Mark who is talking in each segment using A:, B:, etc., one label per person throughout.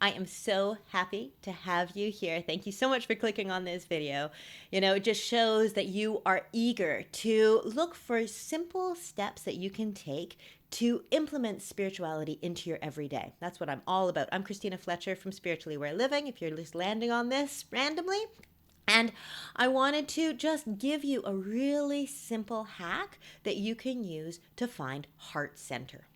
A: I am so happy to have you here. Thank you so much for clicking on this video. It just shows that you are eager to look for simple steps that you can take to implement spirituality into your everyday. That's what I'm all about. I'm Christina Fletcher from Spiritually Where Living, if you're just landing on this randomly. And I wanted to just give you a really simple hack that you can use to find heart center.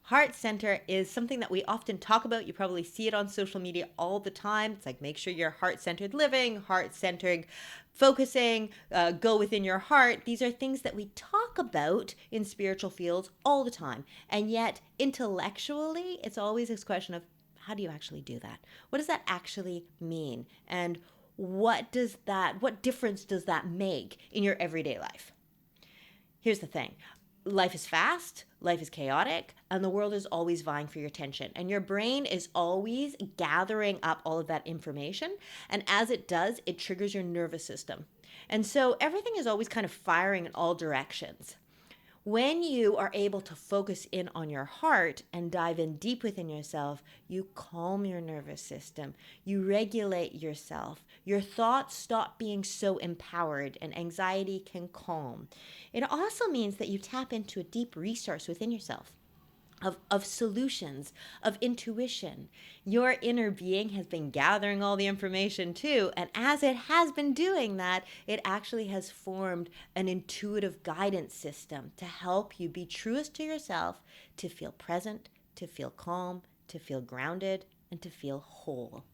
A: Heart center is something that we often talk about. You probably see it on social media all the time. It's like, make sure you're heart-centered living, heart-centered focusing, go within your heart. These are things that we talk about in spiritual fields all the time. And yet, intellectually, it's always this question of, how do you actually do that? What does that actually mean? And what difference does that make in your everyday life? Here's the thing. Life is fast, life is chaotic, and the world is always vying for your attention. And your brain is always gathering up all of that information. And as it does, it triggers your nervous system. And so everything is always kind of firing in all directions. When you are able to focus in on your heart and dive in deep within yourself, you calm your nervous system, you regulate yourself, your thoughts stop being so empowered, and anxiety can calm. It also means that you tap into a deep resource within yourself. Of solutions, of intuition. Your inner being has been gathering all the information too, and as it has been doing that, it actually has formed an intuitive guidance system to help you be truest to yourself, to feel present, to feel calm, to feel grounded, and to feel whole.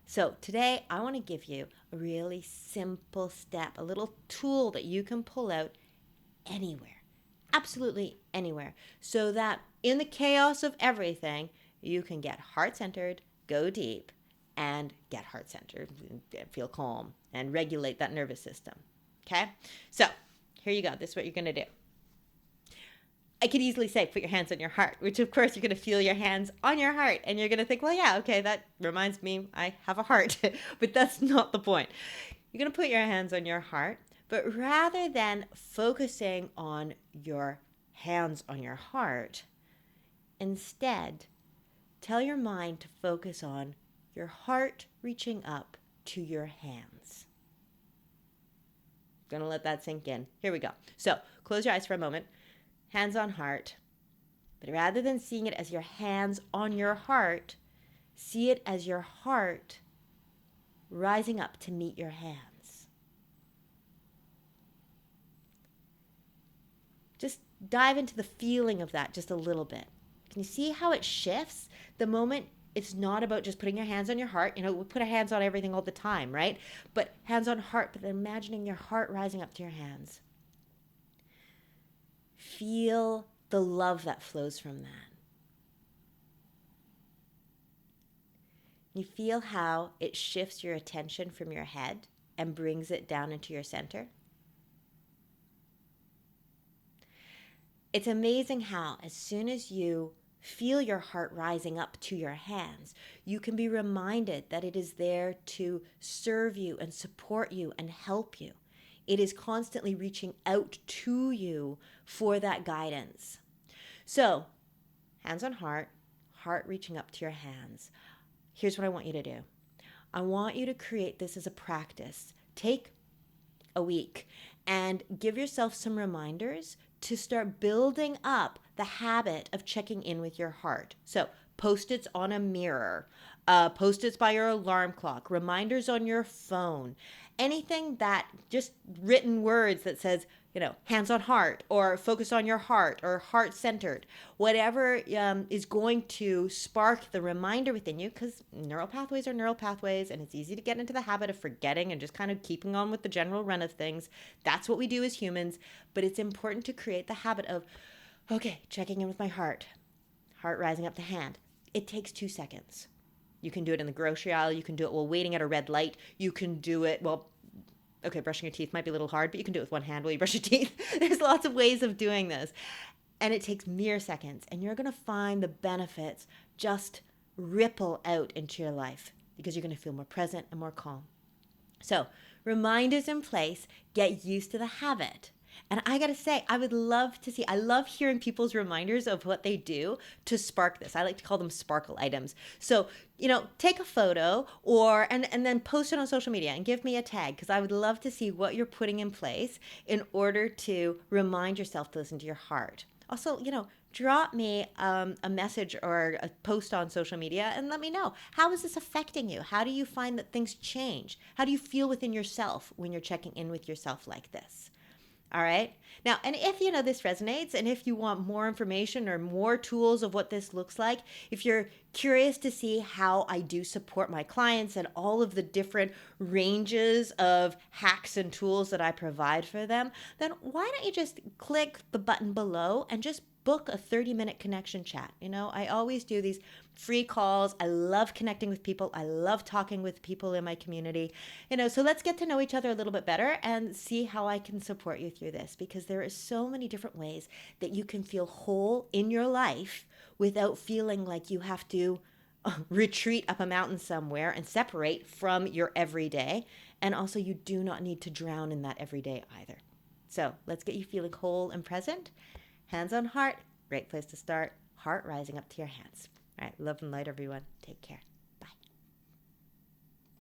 A: So today I want to give you a really simple step, a little tool that you can pull out anywhere. Absolutely anywhere, so that in the chaos of everything, you can get heart-centered, go deep, and get heart-centered, feel calm, and regulate that nervous system. Okay? So here you go. This is what you're going to do. I could easily say, put your hands on your heart, which of course you're going to feel your hands on your heart, and you're going to think, well, yeah, okay, that reminds me I have a heart. But that's not the point. You're going to put your hands on your heart. But rather than focusing on your hands on your heart, instead, tell your mind to focus on your heart reaching up to your hands. Gonna let that sink in. Here we go. So close your eyes for a moment. Hands on heart. But rather than seeing it as your hands on your heart, see it as your heart rising up to meet your hands. Just dive into the feeling of that just a little bit. Can you see how it shifts? The moment it's not about just putting your hands on your heart. We put our hands on everything all the time, right? But hands on heart, but then imagining your heart rising up to your hands. Feel the love that flows from that. You feel how it shifts your attention from your head and brings it down into your center. It's amazing how as soon as you feel your heart rising up to your hands, you can be reminded that it is there to serve you and support you and help you. It is constantly reaching out to you for that guidance. So, hands on heart, heart reaching up to your hands. Here's what I want you to do. I want you to create this as a practice. Take a week and give yourself some reminders to start building up the habit of checking in with your heart. So post-its on a mirror, post-its by your alarm clock, reminders on your phone, anything that just written words that says, hands on heart, or focus on your heart, or heart-centered, whatever is going to spark the reminder within you, because neural pathways are neural pathways, and it's easy to get into the habit of forgetting and just kind of keeping on with the general run of things. That's what we do as humans, but it's important to create the habit of, okay, checking in with my heart rising up to hand. It takes 2 seconds. You can do it in the grocery aisle, you can do it while waiting at a red light, you can do it, brushing your teeth might be a little hard, but you can do it with one hand while you brush your teeth. There's lots of ways of doing this. And it takes mere seconds. And you're going to find the benefits just ripple out into your life because you're going to feel more present and more calm. So, reminders in place, get used to the habit. And I got to say, I would love to see, I love hearing people's reminders of what they do to spark this. I like to call them sparkle items. So, take a photo and then post it on social media and give me a tag, because I would love to see what you're putting in place in order to remind yourself to listen to your heart. Also, drop me a message or a post on social media and let me know, how is this affecting you? How do you find that things change? How do you feel within yourself when you're checking in with yourself like this? All right. Now, and if this resonates, and if you want more information or more tools of what this looks like, if you're curious to see how I do support my clients and all of the different ranges of hacks and tools that I provide for them, then why don't you just click the button below and just book a 30-minute connection chat. I always do these free calls. I love connecting with people. I love talking with people in my community. So let's get to know each other a little bit better and see how I can support you through this, because there are so many different ways that you can feel whole in your life without feeling like you have to retreat up a mountain somewhere and separate from your everyday. And also, you do not need to drown in that everyday either. So let's get you feeling whole and present. Hands on heart, great place to start. Heart rising up to your hands. All right, love and light, everyone. Take care.